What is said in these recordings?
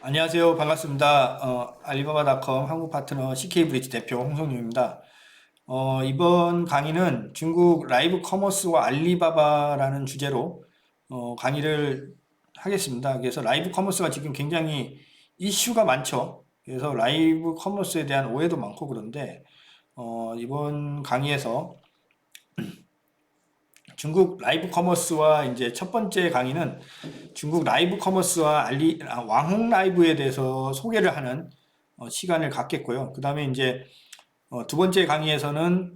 안녕하세요. 반갑습니다. 알리바바닷컴 한국 파트너 CK브릿지 대표 홍성윤입니다. 이번 강의는 중국 라이브 커머스와 알리바바라는 주제로 강의를 하겠습니다. 그래서 라이브 커머스가 지금 굉장히 이슈가 많죠. 그래서 라이브 커머스에 대한 오해도 많고 그런데 이번 강의에서 중국 라이브 커머스와 이제 첫 번째 강의는 중국 라이브 커머스와 왕홍 라이브에 대해서 소개를 하는 시간을 갖겠고요. 그 다음에 이제 두 번째 강의에서는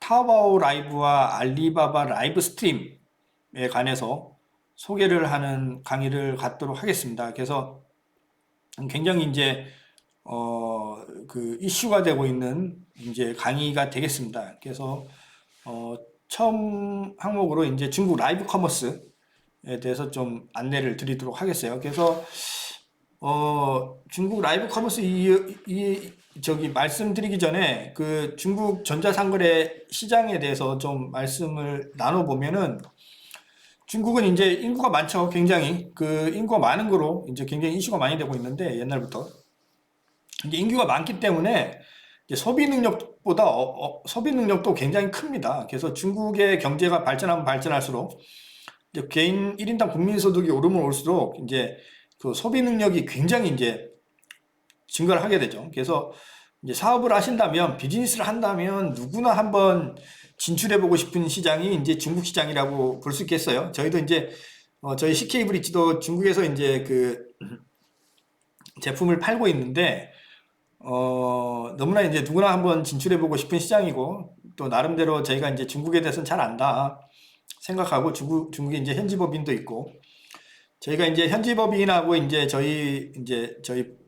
타오바오 라이브와 알리바바 라이브 스트림에 관해서 소개를 하는 강의를 갖도록 하겠습니다. 그래서 굉장히 이제 그 이슈가 되고 있는 이제 강의가 되겠습니다. 그래서 처음 항목으로 이제 중국 라이브 커머스에 대해서 좀 안내를 드리도록 하겠어요. 그래서 중국 라이브 커머스 저기 말씀드리기 전에 그 중국 전자상거래 시장에 대해서 좀 말씀을 나눠보면은 중국은 이제 인구가 많죠. 굉장히 그 인구가 많은 거로 이제 굉장히 이슈가 많이 되고 있는데 옛날부터 이제 인구가 많기 때문에 이제 소비 능력보다 소비 능력도 굉장히 큽니다. 그래서 중국의 경제가 발전하면 발전할수록 이제 개인 1인당 국민 소득이 오르면 올수록 이제 그 소비 능력이 굉장히 이제 증가를 하게 되죠. 그래서 이제 사업을 하신다면 비즈니스를 한다면 누구나 한번 진출해 보고 싶은 시장이 이제 중국 시장이라고 볼 수 있겠어요. 저희도 이제 저희 CK 브릿지도 중국에서 이제 그 제품을 팔고 있는데 너무나 이제 누구나 한번 진출해보고 싶은 시장이고, 또 나름대로 저희가 이제 중국에 대해서는 잘 안다 생각하고, 중국에 이제 현지법인도 있고, 저희가 이제 현지법인하고 이제 저희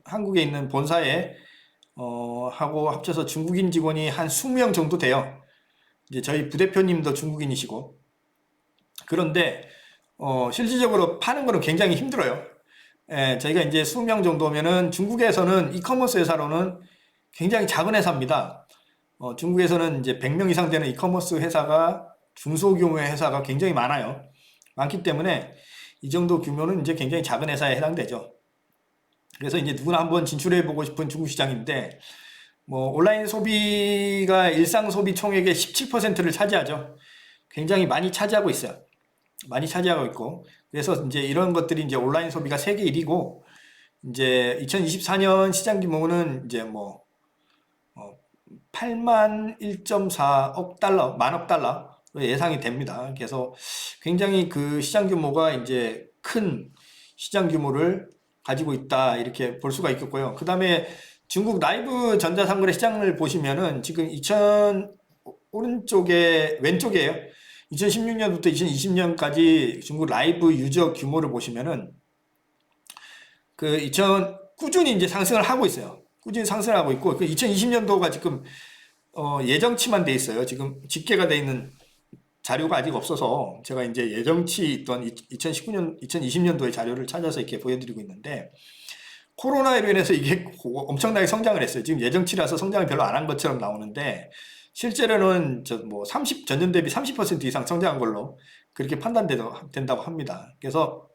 한국에 있는 본사에, 하고 합쳐서 중국인 직원이 한 20명 정도 돼요. 이제 저희 부대표님도 중국인이시고, 그런데, 실질적으로 파는 거는 굉장히 힘들어요. 예, 저희가 이제 20명 정도면은 중국에서는 이커머스 회사로는 굉장히 작은 회사입니다. 중국에서는 이제 100명 이상 되는 이커머스 회사가 중소규모의 회사가 굉장히 많아요. 많기 때문에 이 정도 규모는 이제 굉장히 작은 회사에 해당되죠. 그래서 이제 누구나 한번 진출해 보고 싶은 중국 시장인데 뭐 온라인 소비가 일상 소비 총액의 17%를 차지하죠. 굉장히 많이 차지하고 있어요. 많이 차지하고 있고 그래서 이제 이런 것들이 이제 온라인 소비가 세계 1위고 이제 2024년 시장 규모는 이제 뭐 8만 1.4억 달러, 만억 달러 예상이 됩니다. 그래서 굉장히 그 시장 규모가 이제 큰 시장 규모를 가지고 있다 이렇게 볼 수가 있겠고요. 그 다음에 중국 라이브 전자상거래 시장을 보시면은 지금 2000 오른쪽에 왼쪽이에요. 2016년부터 2020년까지 중국 라이브 유저 규모를 보시면은 그 2000 꾸준히 이제 상승을 하고 있어요. 꾸준히 상승을 하고 있고 그 2020년도가 지금 예정치만 돼 있어요. 지금 집계가 돼 있는 자료가 아직 없어서 제가 이제 예정치 있던 2019년, 2020년도의 자료를 찾아서 이렇게 보여드리고 있는데 코로나로 인해서 이게 엄청나게 성장을 했어요. 지금 예정치라서 성장을 별로 안 한 것처럼 나오는데 실제로는 뭐 30, 전년 대비 30% 이상 성장한 걸로 그렇게 판단된다고 합니다. 그래서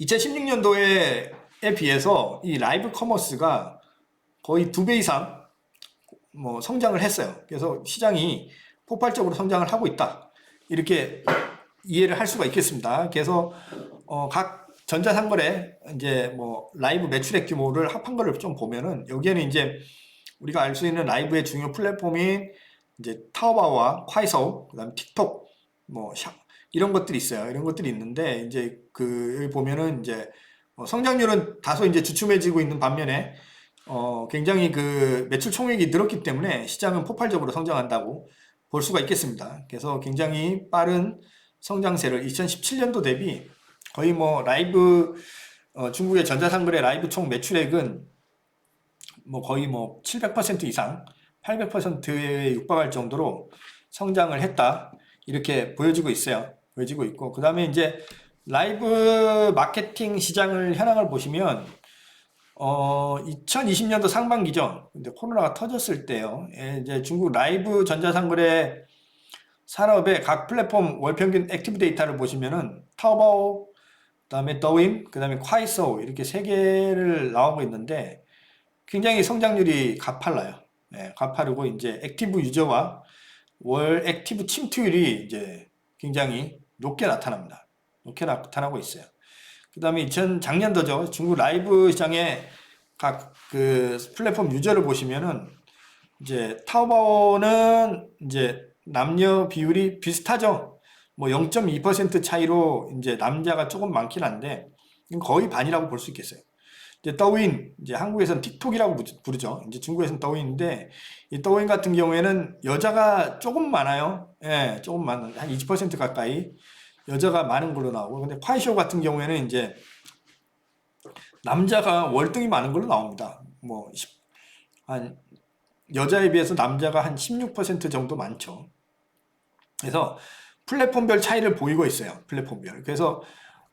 2016년도에 비해서 이 라이브 커머스가 거의 2배 이상 뭐 성장을 했어요. 그래서 시장이 폭발적으로 성장을 하고 있다. 이렇게 이해를 할 수가 있겠습니다. 그래서 각 전자상거래 이제 뭐 라이브 매출액 규모를 합한 거를 좀 보면은 여기에는 이제 우리가 알 수 있는 라이브의 중요 플랫폼인 이제 타오바오와 콰이서우, 그다음 틱톡, 뭐 이런 것들이 있어요. 이런 것들이 있는데 이제 그 여기 보면은 이제 성장률은 다소 이제 주춤해지고 있는 반면에 굉장히 그 매출 총액이 늘었기 때문에 시장은 폭발적으로 성장한다고 볼 수가 있겠습니다. 그래서 굉장히 빠른 성장세를 2017년도 대비 거의 뭐 라이브 중국의 전자상거래 라이브 총 매출액은 뭐 거의 뭐 700% 이상, 800%에 육박할 정도로 성장을 했다. 이렇게 보여지고 있어요. 보여지고 있고. 그 다음에 이제 라이브 마케팅 시장을 현황을 보시면, 2020년도 상반기죠. 근데 코로나가 터졌을 때요. 예, 이제 중국 라이브 전자상거래 산업의 각 플랫폼 월 평균 액티브 데이터를 보시면은 타오바오, 그다음에 더윈, 그다음에 콰이소 이렇게 세 개를 나오고 있는데 굉장히 성장률이 가팔라요. 예, 가파르고 이제 액티브 유저와 월 액티브 침투율이 이제 굉장히 높게 나타납니다. 높게 나타나고 있어요. 그다음에 작년도죠. 중국 라이브 시장에 각 그 플랫폼 유저를 보시면은 이제 타오바오는 이제 남녀 비율이 비슷하죠. 뭐 0.2% 차이로 이제 남자가 조금 많긴 한데 거의 반이라고 볼 수 있겠어요. 이제 더윈, 이제 한국에서는 틱톡이라고 부르죠. 이제 중국에서는 더윈인데 이 더윈 같은 경우에는 여자가 조금 많아요. 예, 조금 많은 한 20% 가까이 여자가 많은 걸로 나오고, 근데 콰이쇼 같은 경우에는 이제 남자가 월등히 많은 걸로 나옵니다. 뭐 한 여자에 비해서 남자가 한 16% 정도 많죠. 그래서 플랫폼별 차이를 보이고 있어요. 플랫폼별. 그래서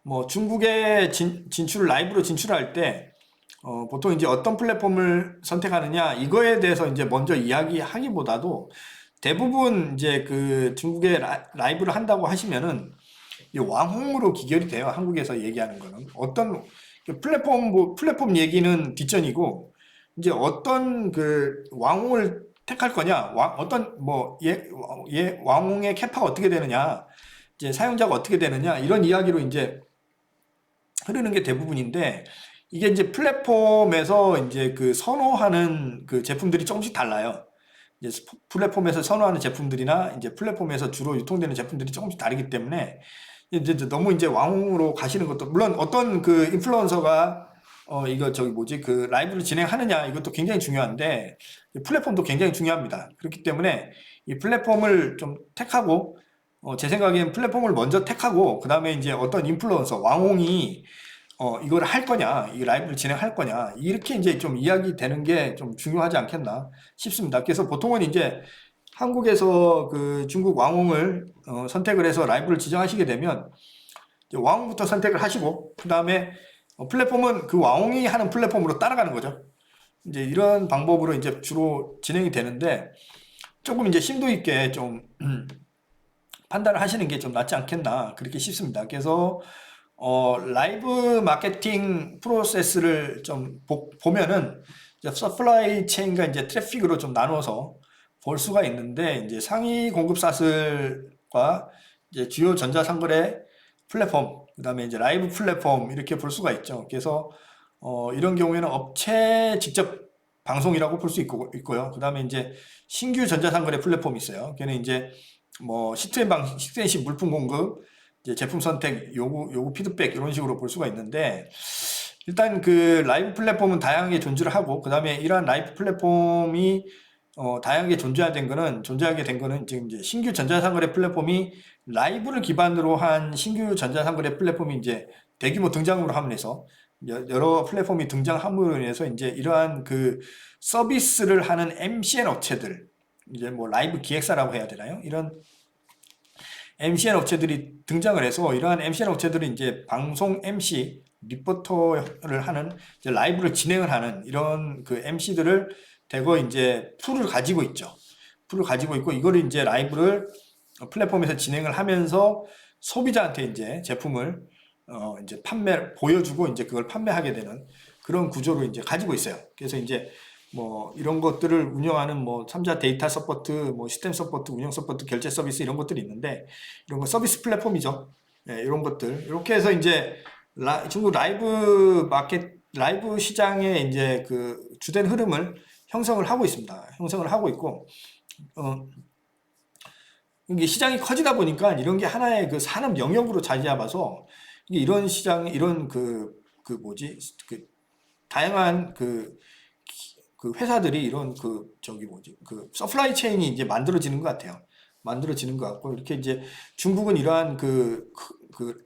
뭐 중국에 진출을 라이브로 진출할 때 보통 이제 어떤 플랫폼을 선택하느냐 이거에 대해서 이제 먼저 이야기하기보다도 대부분 이제 그 중국에 라이브를 한다고 하시면은 이 왕홍으로 기결이 돼요. 한국에서 얘기하는 거는 어떤 플랫폼 얘기는 뒷전이고 이제 어떤 그 왕홍을 택할 거냐, 어떤 뭐 왕홍의 캐파가 어떻게 되느냐, 이제 사용자가 어떻게 되느냐 이런 이야기로 이제 흐르는 게 대부분인데 이게 이제 플랫폼에서 이제 그 선호하는 그 제품들이 조금씩 달라요. 이제 플랫폼에서 선호하는 제품들이나 이제 플랫폼에서 주로 유통되는 제품들이 조금씩 다르기 때문에 이제 너무 이제 왕으로 가시는 것도 물론 어떤 그 인플루언서가 이거 저기 뭐지 그 라이브를 진행하느냐 이것도 굉장히 중요한데 플랫폼도 굉장히 중요합니다. 그렇기 때문에 이 플랫폼을 좀 택하고 제 생각엔 플랫폼을 먼저 택하고 그 다음에 이제 어떤 인플루언서 왕홍이 이걸 할 거냐, 이 라이브를 진행할 거냐, 이렇게 이제 좀 이야기되는 게 좀 중요하지 않겠나 싶습니다. 그래서 보통은 이제 한국에서 그 중국 왕홍을 선택을 해서 라이브를 지정하시게 되면 이제 왕홍부터 선택을 하시고 그 다음에 플랫폼은 그 왕홍이 하는 플랫폼으로 따라가는 거죠. 이제 이런 방법으로 이제 주로 진행이 되는데 조금 이제 심도 있게 좀 판단을 하시는 게 좀 낫지 않겠나 그렇게 싶습니다. 그래서 라이브 마케팅 프로세스를 좀 보면은 서플라이 체인과 이제 트래픽으로 좀 나눠서 볼 수가 있는데 이제 상위 공급사들과 이제 주요 전자상거래 플랫폼, 그다음에 이제 라이브 플랫폼 이렇게 볼 수가 있죠. 그래서 이런 경우에는 업체 직접 방송이라고 볼 수 있고요. 그다음에 이제 신규 전자상거래 플랫폼이 있어요. 걔는 이제 뭐 시트앤식 물품 공급, 이제 제품 선택, 요구 피드백 이런 식으로 볼 수가 있는데 일단 그 라이브 플랫폼은 다양하게 존재를 하고 그다음에 이러한 라이브 플랫폼이 다양하게 존재하게 된 거는 지금 이제 신규 전자상거래 플랫폼이 라이브를 기반으로 한 신규 전자상거래 플랫폼이 이제 대규모 등장으로 함으로써 여러 플랫폼이 등장함으로 인해서 이제 이러한 그 서비스를 하는 MCN 업체들 이제 뭐 라이브 기획사라고 해야 되나요? 이런 MCN 업체들이 등장을 해서 이러한 MCN 업체들은 이제 방송 MC 리포터를 하는 이제 라이브를 진행을 하는 이런 그 MC들을 대거 이제 풀을 가지고 있죠. 풀을 가지고 있고 이거를 이제 라이브를 플랫폼에서 진행을 하면서 소비자한테 이제 제품을 이제 보여주고 이제 그걸 판매하게 되는 그런 구조를 이제 가지고 있어요. 그래서 이제 뭐 이런 것들을 운영하는 뭐 3자 데이터 서포트, 뭐 시스템 서포트, 운영 서포트, 결제 서비스 이런 것들이 있는데 이런 거 서비스 플랫폼이죠. 네, 이런 것들 이렇게 해서 이제 중국 라이브 시장의 이제 그 주된 흐름을 형성을 하고 있습니다. 형성을 하고 있고 이게 시장이 커지다 보니까 이런 게 하나의 그 산업 영역으로 자리 잡아서 이런 시장 이런 그 뭐지 그 다양한 그 회사들이 이런 그 서플라이 체인이 이제 만들어지는 것 같아요. 만들어지는 것 같고 이렇게 이제 중국은 이러한 그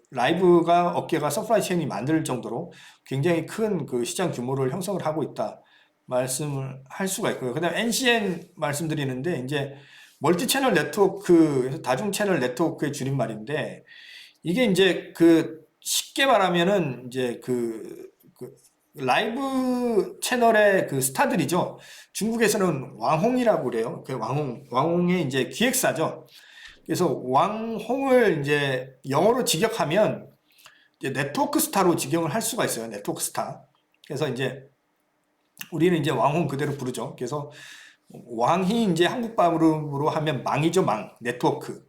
라이브가 업계가 서플라이 체인이 만들 정도로 굉장히 큰 그 시장 규모를 형성을 하고 있다 말씀을 할 수가 있고요. 그다음에 NCN 말씀드리는데 이제 멀티 채널 네트워크, 다중 채널 네트워크의 줄임말인데 이게 이제 그 쉽게 말하면은 이제 그 라이브 채널의 그 스타들이죠. 중국에서는 왕홍이라고 그래요. 그 왕홍의 이제 기획사죠. 그래서 왕홍을 이제 영어로 직역하면 이제 네트워크 스타로 직영을 할 수가 있어요. 네트워크 스타. 그래서 이제 우리는 이제 왕홍 그대로 부르죠. 그래서 왕이 이제 한국 발음으로 하면 망이죠, 망. 네트워크.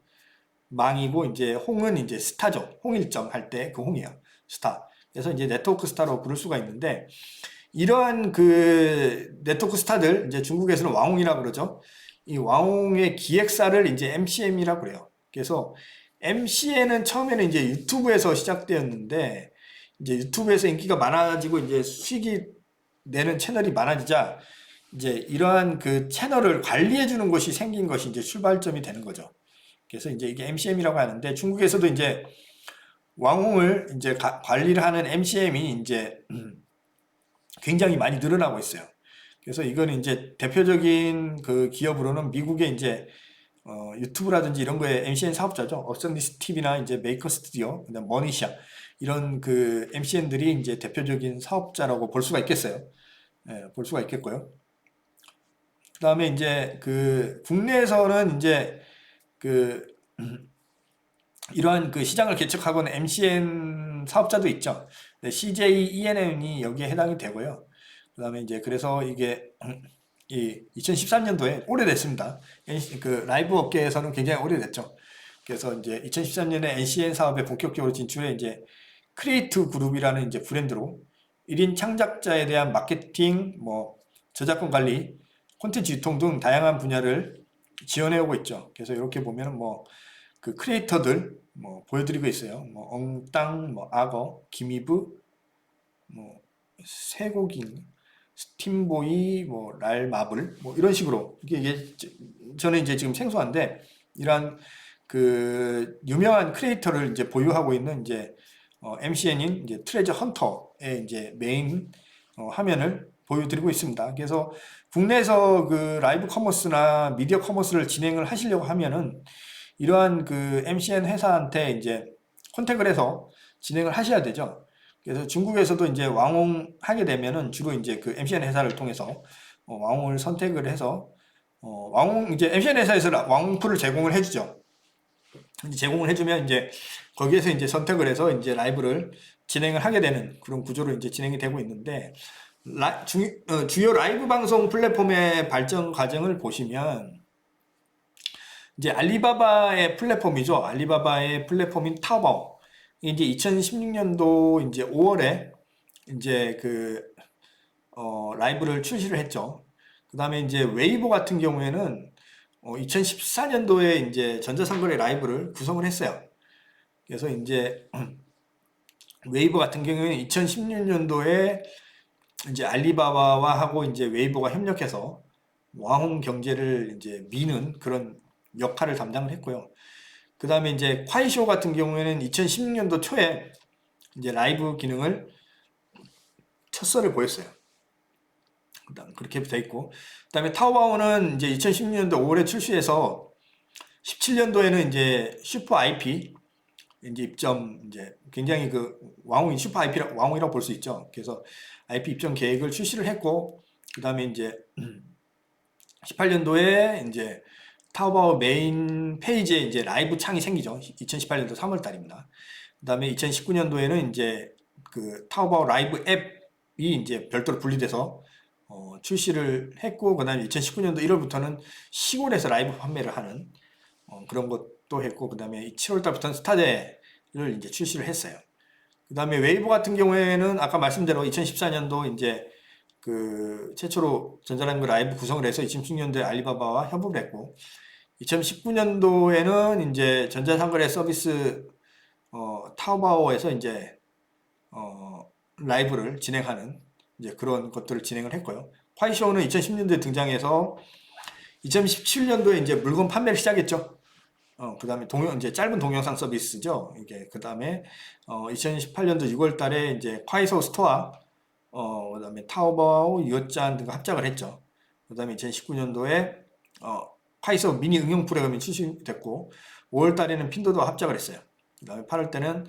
망이고 이제 홍은 이제 스타죠. 홍일점 할 때 그 홍이에요. 스타. 그래서 이제 네트워크 스타로 부를 수가 있는데 이러한 그 네트워크 스타들 이제 중국에서는 왕홍이라고 그러죠. 이 왕홍의 기획사를 이제 MCM이라고 그래요. 그래서 MCN은 처음에는 이제 유튜브에서 시작되었는데 이제 유튜브에서 인기가 많아지고 이제 수익이 내는 채널이 많아지자 이제 이러한 그 채널을 관리해 주는 곳이 생긴 것이 이제 출발점이 되는 거죠. 그래서 이제 이게 MCM이라고 하는데 중국에서도 이제 왕홍을 이제 관리를 하는 MCM이 이제 굉장히 많이 늘어나고 있어요. 그래서 이거는 이제 대표적인 그 기업으로는 미국의 이제 유튜브라든지 이런 거에 MCN 사업자죠. 어썸니스 TV나 이제 메이커 스튜디오, 그다음 머니샤 이런 그 MCN들이 이제 대표적인 사업자라고 볼 수가 있겠어요. 예, 볼 수가 있겠고요. 그다음에 이제 그 국내에서는 이제 그 이러한 그 시장을 개척하고는 MCN 사업자도 있죠. CJ ENM이 여기에 해당이 되고요. 그다음에 이제 그래서 이게 이 2013년도에 오래됐습니다. 그 라이브 업계에서는 굉장히 오래됐죠. 그래서 이제 2013년에 NCN 사업에 본격적으로 진출해 이제 크리에이트 그룹이라는 이제 브랜드로 1인 창작자에 대한 마케팅, 뭐 저작권 관리, 콘텐츠 유통 등 다양한 분야를 지원해 오고 있죠. 그래서 이렇게 보면은 뭐 그 크리에이터들 뭐 보여드리고 있어요. 뭐 엉땅, 뭐 악어, 김이브, 뭐 쇠고기, 스팀보이, 뭐 랄마블, 뭐 이런 식으로 이게 저는 이제 지금 생소한데 이러한 그 유명한 크리에이터를 이제 보유하고 있는 이제 MCN인 이제 트레저 헌터의 이제 메인 화면을 보여드리고 있습니다. 그래서 국내에서 그 라이브 커머스나 미디어 커머스를 진행을 하시려고 하면은 이러한 그 MCN 회사한테 이제 컨택을 해서 진행을 하셔야 되죠. 그래서 중국에서도 이제 왕홍 하게 되면은 주로 이제 그 MCN 회사를 통해서 왕홍을 선택을 해서 왕홍 이제 MCN 회사에서 왕홍풀을 제공을 해주죠. 이제 제공을 해주면 이제 거기에서 이제 선택을 해서 이제 라이브를 진행을 하게 되는 그런 구조로 이제 진행이 되고 있는데 주요 라이브 방송 플랫폼의 발전 과정을 보시면 이제 알리바바의 플랫폼이죠. 알리바바의 플랫폼인 타오바오. 이제 2016년도 이제 5월에 이제 그 라이브를 출시를 했죠. 그다음에 이제 웨이보 같은 경우에는 2014년도에 이제 전자상거래 라이브를 구성을 했어요. 그래서 이제 웨이보 같은 경우에는 2016년도에 이제 알리바바와 하고 이제 웨이보가 협력해서 왕홍 경제를 이제 미는 그런 역할을 담당을 했고요. 그 다음에 이제 콰이쇼 같은 경우에는 2016년도 초에 이제 라이브 기능을 첫설을 보였어요. 그다음 그렇게 돼 있고, 그다음에 타오바오는 이제 2016년도 5월에 출시해서 17년도에는 이제 슈퍼 IP 이제 입점 이제 굉장히 그 왕홍이 슈퍼 IP라 왕홍이라고 볼 수 있죠. 그래서 IP 입점 계획을 출시를 했고, 그다음에 이제 18년도에 이제 타오바오 메인 페이지에 이제 라이브 창이 생기죠. 2018년도 3월 달입니다. 그다음에 2019년도에는 이제 그 타오바오 라이브 앱이 이제 별도로 분리돼서 출시를 했고, 그다음에 2019년도 1월부터는 시골에서 라이브 판매를 하는 그런 것도 했고, 그다음에 7월 달부터는 스타데이를 이제 출시를 했어요. 그다음에 웨이보 같은 경우에는 아까 말씀대로 2014년도 이제 그 최초로 전자라이브 라이브 구성을 해서 2016년도에 알리바바와 협업을 했고, 2019년도에는 이제 전자상거래 서비스 타오바오에서 이제 라이브를 진행하는 이제 그런 것들을 진행을 했고요. 화이쇼는 2010년도에 등장해서 2017년도에 이제 물건 판매를 시작했죠. 그 다음에 이제 짧은 동영상 서비스죠. 이게 그 다음에 2018년도 6월 달에 이제 콰이소 스토어, 그 다음에 타오바오, 유어짠 등과 합작을 했죠. 그 다음에 2019년도에 콰이소 미니 응용 프로그램이 출시됐고, 5월 달에는 핀도도 합작을 했어요. 그 다음에 8월 때는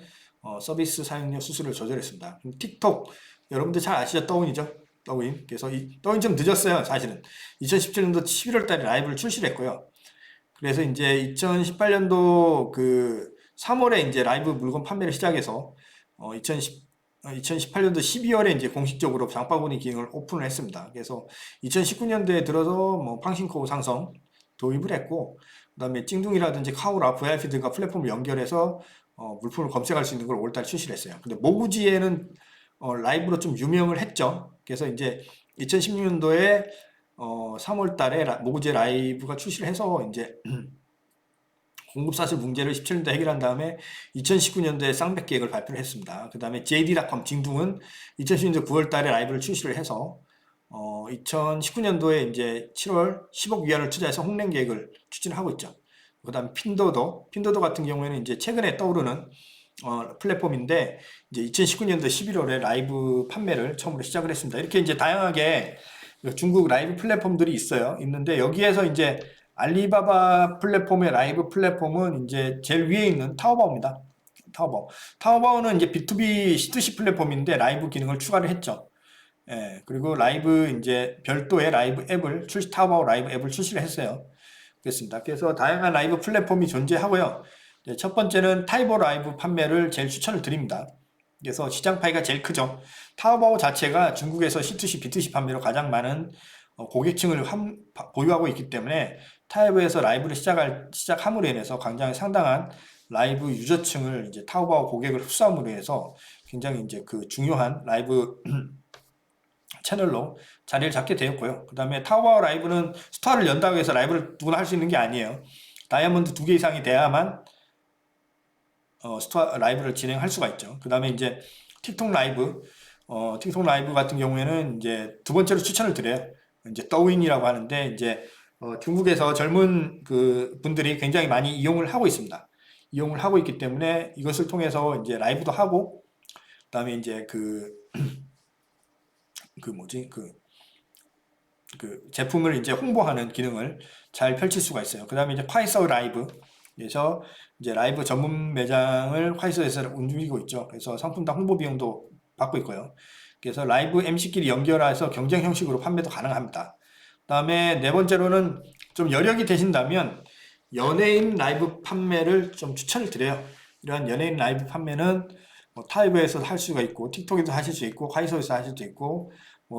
서비스 사용료 수수료를 조절했습니다. 틱톡, 여러분들 잘 아시죠? 떠윈이죠? 떠윈. 그래서 이 떠윈 좀 늦었어요, 사실은. 2017년도 11월 달에 라이브를 출시를 했고요. 그래서 이제 2018년도 그 3월에 이제 라이브 물건 판매를 시작해서 2018년도 12월에 이제 공식적으로 장바구니 기능을 오픈을 했습니다. 그래서 2019년도에 들어서 뭐 팡신코 상성 도입을 했고, 그다음에 찡둥이라든지 카오라, VIP 등과 플랫폼을 연결해서 물품을 검색할 수 있는 걸 5월달 출시를 했어요. 근데 모구지에는 라이브로 좀 유명을 했죠. 그래서 이제 2016년도에 3월달에 모구지 라이브가 출시를 해서 이제 공급사슬 문제를 17년도에 해결한 다음에 2019년도에 쌍백 계획을 발표를 했습니다. 그 다음에 JD.com 징둥은 2016년도 9월 달에 라이브를 출시를 해서 2019년도에 이제 7월 10억 위안을 투자해서 홍련 계획을 추진하고 있죠. 그 다음에 핀도도 같은 경우에는 이제 최근에 떠오르는 플랫폼인데 이제 2019년도 11월에 라이브 판매를 처음으로 시작을 했습니다. 이렇게 이제 다양하게 중국 라이브 플랫폼들이 있는데 여기에서 이제 알리바바 플랫폼의 라이브 플랫폼은 이제 제일 위에 있는 타오바오입니다. 타오바오는 이제 B2B C2C 플랫폼인데 라이브 기능을 추가를 했죠. 예, 그리고 라이브 이제 별도의 라이브 앱을 타오바오 라이브 앱을 출시를 했어요. 그렇습니다. 그래서 다양한 라이브 플랫폼이 존재하고요. 첫 번째는 타이버 라이브 판매를 제일 추천을 드립니다. 그래서 시장 파이가 제일 크죠. 타오바오 자체가 중국에서 C2C, B2C 판매로 가장 많은 고객층을 보유하고 있기 때문에 타이버에서 라이브를 시작함으로 인해서 굉장히 상당한 라이브 유저층을 이제 타오바오 고객을 흡수함으로 해서 굉장히 이제 그 중요한 라이브 채널로 자리를 잡게 되었고요. 그 다음에 타오바오 라이브는 스토어를 연다고 해서 라이브를 누구나 할 수 있는 게 아니에요. 다이아몬드 2개 이상이 돼야만 스토어 라이브를 진행할 수가 있죠. 그 다음에 이제 틱톡 라이브, 틱톡 라이브 같은 경우에는 이제 두 번째로 추천을 드려요. 이제 더윈이라고 하는데 이제 중국에서 젊은 그 분들이 굉장히 많이 이용을 하고 있습니다. 이용을 하고 있기 때문에 이것을 통해서 이제 라이브도 하고, 그다음에 이제 그 제품을 이제 홍보하는 기능을 잘 펼칠 수가 있어요. 그다음에 이제 콰이서 라이브에서 이제 라이브 전문 매장을 콰이서에서 움직이고 있죠. 그래서 상품당 홍보 비용도 받고 있고요. 그래서 라이브 MC끼리 연결해서 경쟁 형식으로 판매도 가능합니다. 그다음에 네 번째로는 좀 여력이 되신다면 연예인 라이브 판매를 좀 추천을 드려요. 이러한 연예인 라이브 판매는 타이버에서 할 수가 있고, 틱톡에도 하실 수 있고, 카이소에서 하실 수 있고,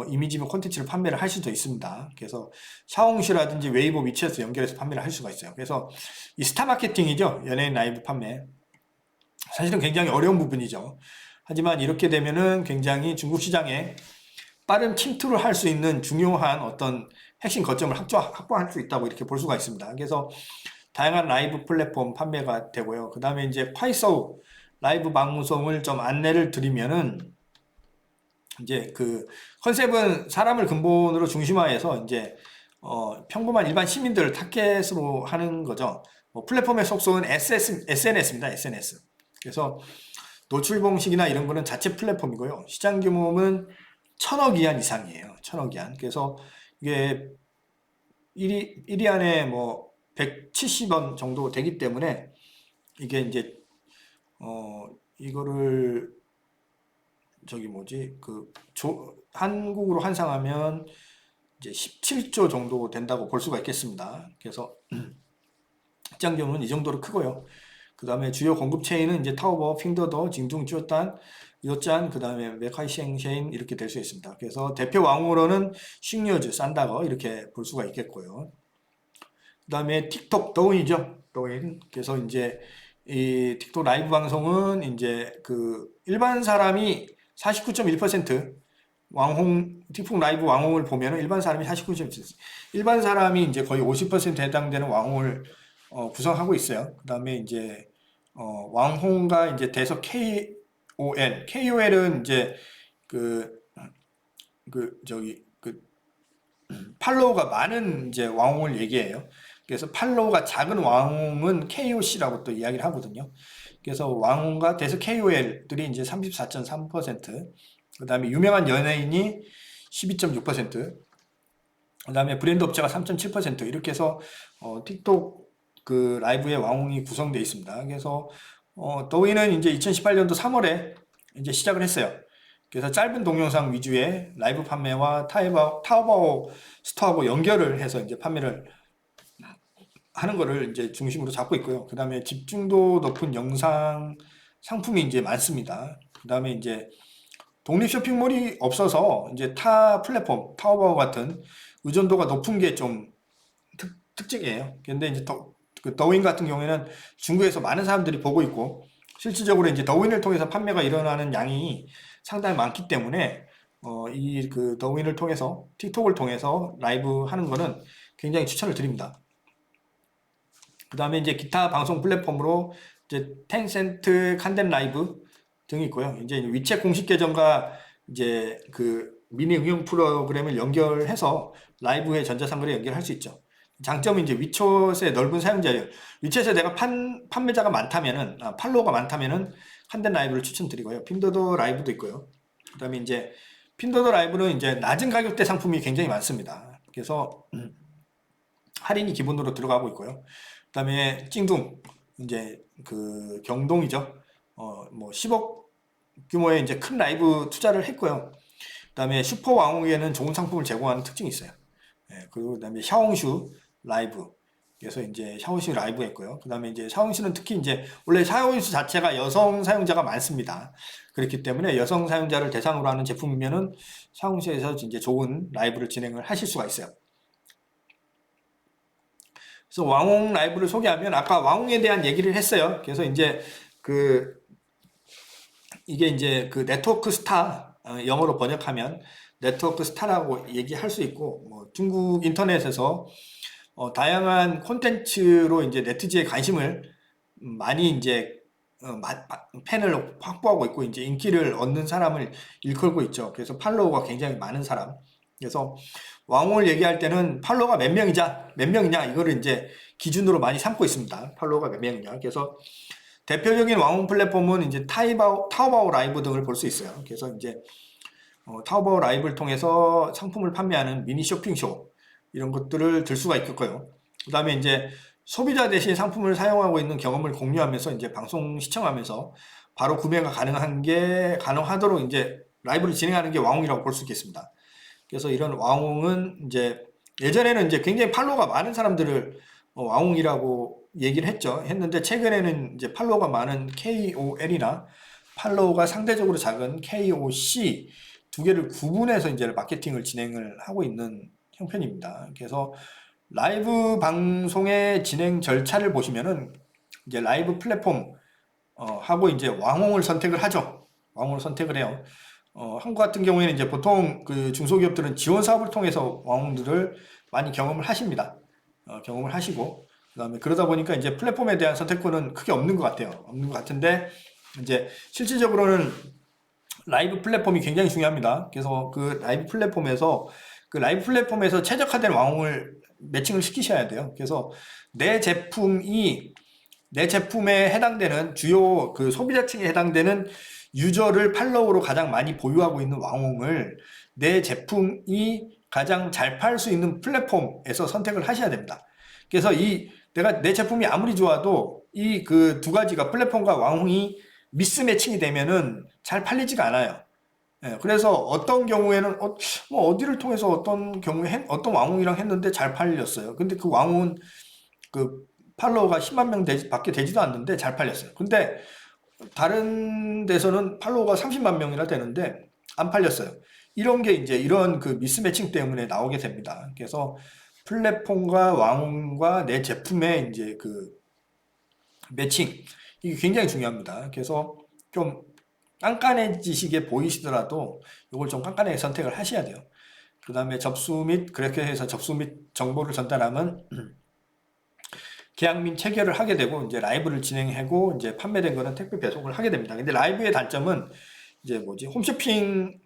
이미지나 콘텐츠를 판매를 할 수도 있습니다. 그래서 샤오홍시라든지 웨이보, 위챗에서 연결해서 판매를 할 수가 있어요. 그래서 이 스타 마케팅이죠. 연예인 라이브 판매. 사실은 굉장히 어려운 부분이죠. 하지만 이렇게 되면은 굉장히 중국 시장에 빠른 침투를 할 수 있는 중요한 어떤 핵심 거점을 확보할 수 있다고 이렇게 볼 수가 있습니다. 그래서 다양한 라이브 플랫폼 판매가 되고요. 그 다음에 이제 콰이소 라이브 방송을 좀 안내를 드리면은 이제 그 컨셉은 사람을 근본으로 중심화해서 이제 평범한 일반 시민들을 타겟으로 하는 거죠. 플랫폼의 속성은 SNS입니다. SNS. 그래서 노출 방식이나 이런 거는 자체 플랫폼이고요. 시장 규모는 1000억 위안 이상이에요. 1000억 위안. 그래서 이게 1위 안에 뭐 170원 정도 되기 때문에 이게 이제 이거를 한국으로 환산하면 이제 17조 정도 된다고 볼 수가 있겠습니다. 그래서 시장 규모는 이 정도로 크고요. 그 다음에 주요 공급 체인은 이제 타오바오, 핑더더, 징둥, 쭈단, 요짠, 그 다음에 메카이셴 이렇게 될 수 있습니다. 그래서 대표 왕으로는 싱류즈, 산다거 이렇게 볼 수가 있겠고요. 그 다음에 틱톡 더윈이죠. 더윈. 그래서 이제 이 틱톡 라이브 방송은 이제 그 일반 사람이 49.1% 틱톡 라이브 왕홍을 보면은 일반 사람이 49.1%, 일반 사람이 이제 거의 50% 해당되는 왕홍을 구성하고 있어요. 그 다음에 이제 왕홍과 이제 대서 KOL은 이제 팔로우가 많은 이제 왕홍을 얘기해요. 그래서 팔로우가 작은 왕홍은 KOC라고 또 이야기를 하거든요. 그래서 왕홍과 대서 KOL들이 이제 34.3%, 그 다음에 유명한 연예인이 12.6%, 그 다음에 브랜드 업체가 3.7% 이렇게 해서 틱톡 그 라이브의 왕홍이 구성되어 있습니다. 그래서 더위는 이제 2018년도 3월에 이제 시작을 했어요. 그래서 짧은 동영상 위주의 라이브 판매와 타오바오 스토어하고 연결을 해서 이제 판매를 하는 거를 이제 중심으로 잡고 있고요. 그 다음에 집중도 높은 영상 상품이 이제 많습니다. 그다음에 이제 독립 쇼핑몰이 없어서 이제 타 플랫폼, 타오바오 같은 의존도가 높은 게 좀 특징이에요. 근데 이제 그 더윈 같은 경우에는 중국에서 많은 사람들이 보고 있고 실질적으로 이제 더윈을 통해서 판매가 일어나는 양이 상당히 많기 때문에 이 그 더윈을 통해서 틱톡을 통해서 라이브 하는 거는 굉장히 추천을 드립니다. 그 다음에 이제 기타 방송 플랫폼으로 이제 텐센트, 칸덴 라이브 등이 있고요. 이제 위챗 공식 계정과 이제 그 미니 응용 프로그램을 연결해서 라이브의 전자상거래 연결할 수 있죠. 장점은 이제 위챗의 넓은 사용자예요. 위챗에 내가 판매자가 많다면은, 팔로워가 많다면은 칸덴 라이브를 추천드리고요. 핀도더 라이브도 있고요. 그 다음에 이제 핀도더 라이브는 이제 낮은 가격대 상품이 굉장히 많습니다. 그래서 할인이 기본으로 들어가고 있고요. 그 다음에 찡둥, 이제 그 경동이죠. 뭐 10억 규모의 이제 큰 라이브 투자를 했고요. 그 다음에 슈퍼 왕홍에는 좋은 상품을 제공하는 특징이 있어요. 그리고 그 다음에 샤옹슈 라이브. 그래서 이제 샤오시 라이브 했고요. 그 다음에 이제 샤오시는 특히 이제 원래 샤오시 자체가 여성 사용자가 많습니다. 그렇기 때문에 여성 사용자를 대상으로 하는 제품이면은 샤오시에서 이제 좋은 라이브를 진행을 하실 수가 있어요. 그래서 왕홍 라이브를 소개하면 아까 왕홍에 대한 얘기를 했어요. 그래서 이제 이게 이제 그 네트워크 스타, 영어로 번역하면 네트워크 스타라고 얘기할 수 있고, 뭐 중국 인터넷에서 다양한 콘텐츠로 이제 네티즌의 관심을 많이 이제 팬을 확보하고 있고 이제 인기를 얻는 사람을 일컬고 있죠. 그래서 팔로워가 굉장히 많은 사람. 그래서 왕홍을 얘기할 때는 팔로워가 몇 명이냐 이거를 이제 기준으로 많이 삼고 있습니다. 팔로워가 몇 명이냐. 그래서 대표적인 왕홍 플랫폼은 이제 타오바오 라이브 등을 볼 수 있어요. 그래서 이제 타오바오 라이브를 통해서 상품을 판매하는 미니 쇼핑쇼 이런 것들을 들 수가 있겠고요. 그 다음에 이제 소비자 대신 상품을 사용하고 있는 경험을 공유하면서 이제 방송 시청하면서 바로 구매가 가능하도록 이제 라이브를 진행하는 게 왕홍이라고 볼 수 있겠습니다. 그래서 이런 왕홍은 이제 예전에는 이제 굉장히 팔로워가 많은 사람들을 왕홍이라고 얘기를 했는데 최근에는 이제 팔로워가 많은 KOL이나 팔로워가 상대적으로 작은 KOC 두 개를 구분해서 이제 마케팅을 진행을 하고 있는 형편입니다. 그래서 라이브 방송의 진행 절차를 보시면은 이제 라이브 플랫폼 하고 이제 왕홍을 선택을 하죠. 왕홍을 선택을 해요. 한국 같은 경우에는 이제 보통 그 중소기업들은 지원 사업을 통해서 왕홍들을 많이 경험을 하십니다. 경험을 하시고 그다음에 그러다 보니까 이제 플랫폼에 대한 선택권은 크게 없는 것 같아요. 없는 것 같은데 이제 실질적으로는 라이브 플랫폼이 굉장히 중요합니다. 그래서 그 라이브 플랫폼에서 최적화된 왕홍을 매칭을 시키셔야 돼요. 그래서 내 제품에 해당되는 주요 그 소비자층에 해당되는 유저를 팔로우로 가장 많이 보유하고 있는 왕홍을 내 제품이 가장 잘 팔 수 있는 플랫폼에서 선택을 하셔야 됩니다. 그래서 내 제품이 아무리 좋아도 이 그 두 가지가 플랫폼과 왕홍이 미스매칭이 되면은 잘 팔리지가 않아요. 그래서 어떤 경우에는 뭐 어디를 통해서 어떤 경우에 어떤 왕홍이랑 했는데 잘 팔렸어요. 근데 그 왕홍은 그 팔로워가 10만 명 밖에 되지도 않는데 잘 팔렸어요. 근데 다른 데서는 팔로워가 30만 명이나 되는데 안 팔렸어요. 이런 게 이제 이런 그 미스매칭 때문에 나오게 됩니다. 그래서 플랫폼과 왕홍과 내 제품의 이제 그 매칭 이게 굉장히 중요합니다. 그래서 좀 깐깐해지시게 보이시더라도 이걸 좀 깐깐하게 선택을 하셔야 돼요. 그 다음에 그렇게 해서 접수 및 정보를 전달하면 계약 및 체결을 하게 되고 이제 라이브를 진행하고 이제 판매된 거는 택배 배송을 하게 됩니다. 근데 라이브의 단점은 이제 홈쇼핑하고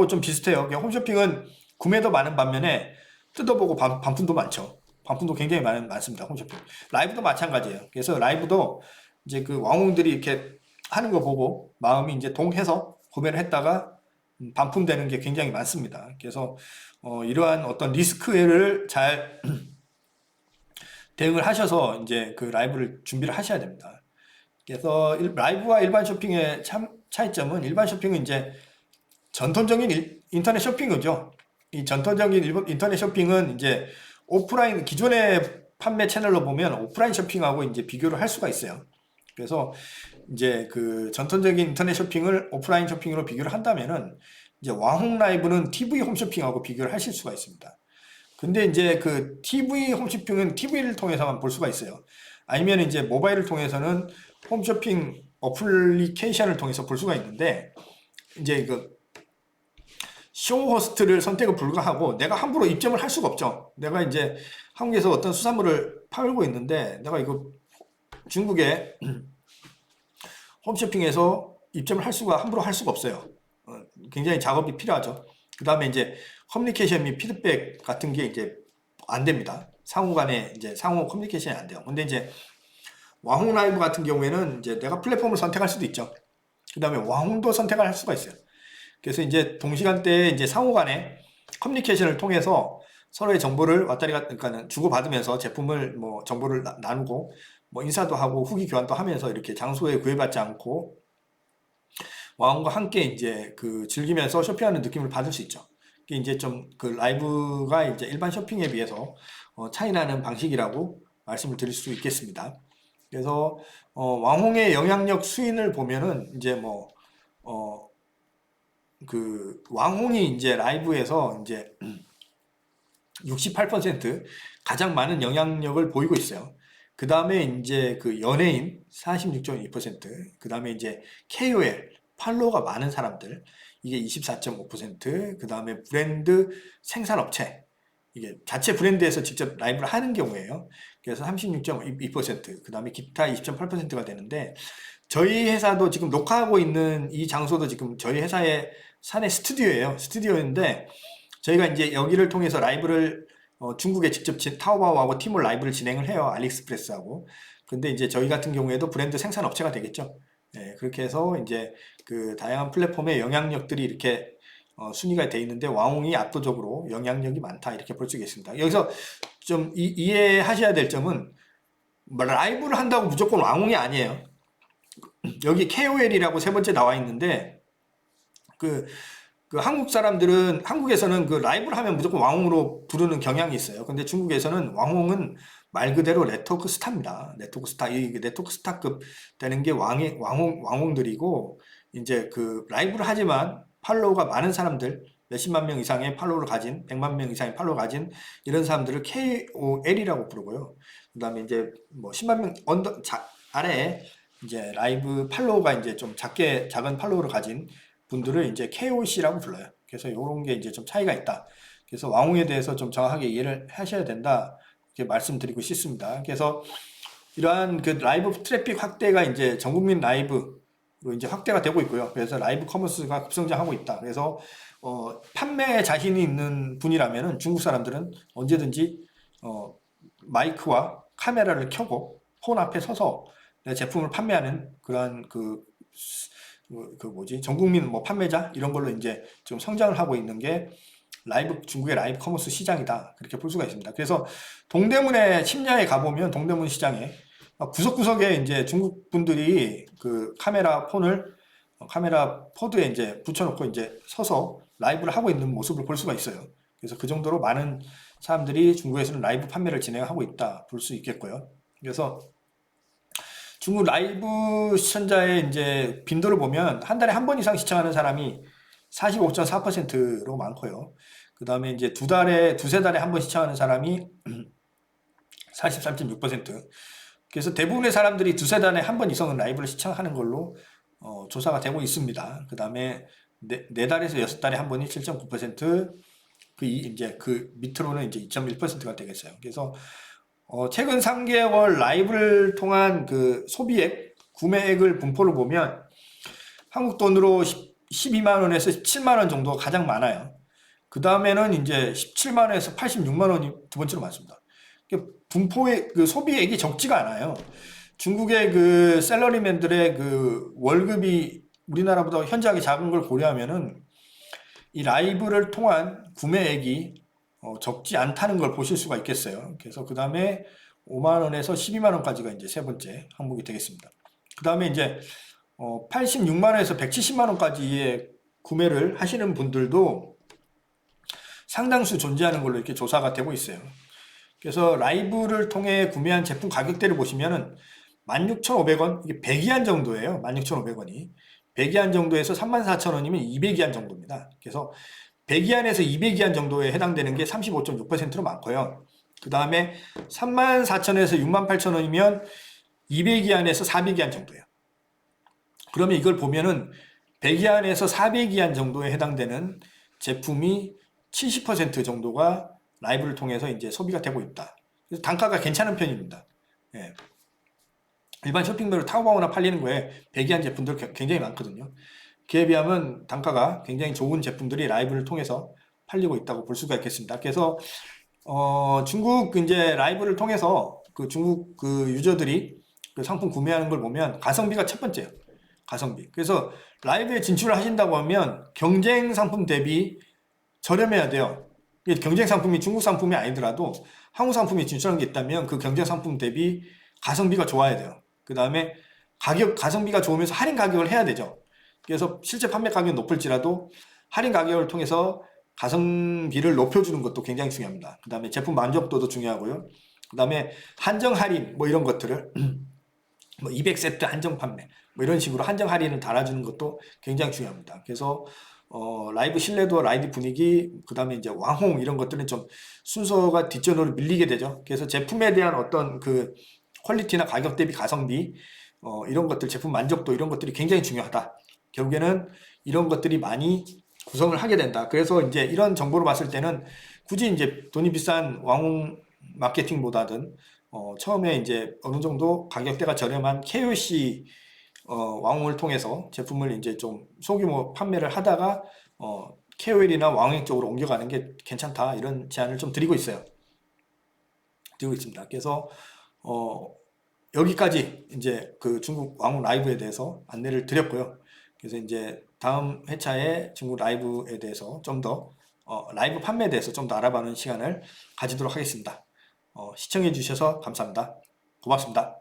좀 비슷해요. 홈쇼핑은 구매도 많은 반면에 뜯어보고 반품도 많죠. 반품도 굉장히 많습니다. 홈쇼핑. 라이브도 마찬가지예요. 그래서 라이브도 이제 그 왕홍들이 이렇게 하는 거 보고 마음이 이제 동해서 구매를 했다가 반품되는 게 굉장히 많습니다. 그래서 이러한 어떤 리스크를 잘 대응을 하셔서 이제 그 라이브를 준비를 하셔야 됩니다. 그래서 라이브와 일반 쇼핑의 차이점은 일반 쇼핑은 이제 전통적인 인터넷 쇼핑이죠. 이 전통적인 인터넷 쇼핑은 이제 오프라인 기존의 판매 채널로 보면 오프라인 쇼핑하고 이제 비교를 할 수가 있어요. 그래서 이제 그 전통적인 인터넷 쇼핑을 오프라인 쇼핑으로 비교를 한다면은 이제 왕홍 라이브는 TV 홈쇼핑하고 비교를 하실 수가 있습니다. 근데 이제 그 TV 홈쇼핑은 TV를 통해서만 볼 수가 있어요. 아니면 이제 모바일을 통해서는 홈쇼핑 어플리케이션을 통해서 볼 수가 있는데 이제 그 쇼 호스트를 선택을 불가하고 내가 함부로 입점을 할 수가 없죠. 내가 이제 한국에서 어떤 수산물을 팔고 있는데 내가 이거 중국에 홈쇼핑에서 입점을 할 수가 함부로 할 수가 없어요. 굉장히 작업이 필요하죠. 그 다음에 이제 커뮤니케이션 및 피드백 같은 게 이제 안 됩니다. 상호 간에 이제 상호 커뮤니케이션이 안 돼요. 근데 이제 왕홍 라이브 같은 경우에는 이제 내가 플랫폼을 선택할 수도 있죠. 그 다음에 왕홍도 선택을 할 수가 있어요. 그래서 이제 동시간대에 이제 상호 간에 커뮤니케이션을 통해서 서로의 정보를 왔다리 갔다 그러니까 주고받으면서 제품을 뭐 정보를 나누고 뭐 인사도 하고 후기 교환도 하면서 이렇게 장소에 구애받지 않고 왕과 함께 이제 그 즐기면서 쇼핑하는 느낌을 받을 수 있죠. 이게 이제 좀 그 라이브가 이제 일반 쇼핑에 비해서 차이나는 방식이라고 말씀을 드릴 수 있겠습니다. 그래서 왕홍의 영향력 수인을 보면은 이제 뭐 그 왕홍이 이제 라이브에서 이제 68% 가장 많은 영향력을 보이고 있어요. 그 다음에 이제 그 연예인 46.2%, 그 다음에 이제 KOL 팔로워가 많은 사람들 이게 24.5%, 그 다음에 브랜드 생산업체 이게 자체 브랜드에서 직접 라이브를 하는 경우에요. 그래서 36.2%, 그 다음에 기타 20.8%가 되는데 저희 회사도 지금 녹화하고 있는 이 장소도 지금 저희 회사의 사내 스튜디오예요. 스튜디오인데 저희가 이제 여기를 통해서 라이브를 중국에 직접 타오바오하고 팀을 라이브를 진행을 해요. 알리익스프레스하고. 근데 이제 저희 같은 경우에도 브랜드 생산 업체가 되겠죠. 예, 그렇게 해서 이제 그 다양한 플랫폼의 영향력들이 이렇게 순위가 돼 있는데 왕홍이 압도적으로 영향력이 많다 이렇게 볼 수 있겠습니다. 여기서 좀 이해하셔야 될 점은 뭐 라이브를 한다고 무조건 왕홍이 아니에요. 여기 KOL이라고 세 번째 나와 있는데 그 한국 사람들은 한국에서는 그 라이브를 하면 무조건 왕홍으로 부르는 경향이 있어요. 근데 중국에서는 왕홍은 말 그대로 네트워크 스타입니다. 네트워크 스타 이 네트워크 스타급 되는 게 왕홍들이고 이제 그 라이브를 하지만 팔로우가 많은 사람들 몇십만 명 이상의 팔로우를 가진 100만 명 이상의 팔로우를 가진 이런 사람들을 KOL이라고 부르고요. 그다음에 이제 뭐 10만 명 아래에 이제 라이브 팔로우가 이제 좀 작은 팔로우를 가진 분들을 이제 KOC라고 불러요. 그래서 이런 게 이제 좀 차이가 있다. 그래서 왕홍에 대해서 좀 정확하게 이해를 하셔야 된다. 이렇게 말씀드리고 싶습니다. 그래서 이러한 그 라이브 트래픽 확대가 이제 전국민 라이브로 이제 확대가 되고 있고요. 그래서 라이브 커머스가 급성장하고 있다. 그래서 판매에 자신이 있는 분이라면은 중국 사람들은 언제든지 마이크와 카메라를 켜고 폰 앞에 서서 내 제품을 판매하는 그러한 전 국민 뭐 판매자 이런 걸로 이제 좀 성장을 하고 있는 게 중국의 라이브 커머스 시장이다. 그렇게 볼 수가 있습니다. 그래서 동대문에 심야에 가보면 동대문 시장에 구석구석에 이제 중국 분들이 그 카메라 포드에 이제 붙여놓고 이제 서서 라이브를 하고 있는 모습을 볼 수가 있어요. 그래서 그 정도로 많은 사람들이 중국에서는 라이브 판매를 진행하고 있다 볼 수 있겠고요. 그래서 중국 라이브 시청자의 이제 빈도를 보면 한 달에 한 번 이상 시청하는 사람이 45.4%로 많고요. 그 다음에 이제 두세 달에 한 번 시청하는 사람이 43.6%. 그래서 대부분의 사람들이 두세 달에 한 번 이상은 라이브를 시청하는 걸로 조사가 되고 있습니다. 그 다음에 네 달에서 여섯 달에 한 번이 7.9%, 이제 그 밑으로는 이제 2.1%가 되겠어요. 그래서 최근 3개월 라이브를 통한 그 소비액, 구매액을 분포를 보면 한국 돈으로 12만 원에서 17만 원 정도가 가장 많아요. 그 다음에는 이제 17만 원에서 86만 원이 두 번째로 많습니다. 분포의 그 소비액이 적지가 않아요. 중국의 그 셀러리맨들의 그 월급이 우리나라보다 현저하게 작은 걸 고려하면은 이 라이브를 통한 구매액이 적지 않다는 걸 보실 수가 있겠어요. 그래서 그 다음에 5만 원에서 12만 원까지가 이제 세 번째 항목이 되겠습니다. 그 다음에 이제 86만 원에서 170만 원까지의 구매를 하시는 분들도 상당수 존재하는 걸로 이렇게 조사가 되고 있어요. 그래서 라이브를 통해 구매한 제품 가격대를 보시면은 16,500원, 이게 100위안 정도예요. 16,500원이. 100위안 정도에서 34,000원이면 200위안 정도입니다. 그래서 100위안에서 200위안 정도에 해당되는 게 35.6%로 많고요. 그 다음에 34,000원에서 68,000원이면 200위안에서 400위안 정도예요. 그러면 이걸 보면은 100위안에서 400위안 정도에 해당되는 제품이 70% 정도가 라이브를 통해서 이제 소비가 되고 있다. 그래서 단가가 괜찮은 편입니다. 예. 일반 쇼핑몰로 타오바오나 팔리는 거에 100위안 제품들 굉장히 많거든요. 그에 비하면 단가가 굉장히 좋은 제품들이 라이브를 통해서 팔리고 있다고 볼 수가 있겠습니다. 그래서 중국 이제 라이브를 통해서 그 중국 그 유저들이 그 상품 구매하는 걸 보면 가성비가 첫 번째예요. 가성비. 그래서 라이브에 진출을 하신다고 하면 경쟁 상품 대비 저렴해야 돼요. 경쟁 상품이 중국 상품이 아니더라도 한국 상품이 진출한 게 있다면 그 경쟁 상품 대비 가성비가 좋아야 돼요. 그 다음에 가성비가 좋으면서 할인 가격을 해야 되죠. 그래서 실제 판매 가격이 높을지라도 할인 가격을 통해서 가성비를 높여주는 것도 굉장히 중요합니다. 그 다음에 제품 만족도도 중요하고요. 그 다음에 한정 할인 뭐 이런 것들을 뭐 200세트 한정 판매 뭐 이런 식으로 한정 할인을 달아주는 것도 굉장히 중요합니다. 그래서 라이브 신뢰도, 라이브 분위기, 그 다음에 이제 왕홍 이런 것들은 좀 순서가 뒷전으로 밀리게 되죠. 그래서 제품에 대한 어떤 그 퀄리티나 가격 대비 가성비 이런 것들, 제품 만족도 이런 것들이 굉장히 중요하다. 결국에는 이런 것들이 많이 구성을 하게 된다. 그래서 이제 이런 정보를 봤을 때는 굳이 이제 돈이 비싼 왕홍 마케팅보다는 처음에 이제 어느 정도 가격대가 저렴한 KOC 왕홍을 통해서 제품을 이제 좀 소규모 판매를 하다가 KOL이나 왕홍 쪽으로 옮겨가는 게 괜찮다. 이런 제안을 좀 드리고 있어요. 드리고 있습니다. 그래서 여기까지 이제 그 중국 왕홍 라이브에 대해서 안내를 드렸고요. 그래서 이제 다음 회차에 중국 라이브에 대해서 좀 더 라이브 판매에 대해서 좀 더 알아보는 시간을 가지도록 하겠습니다. 시청해 주셔서 감사합니다. 고맙습니다.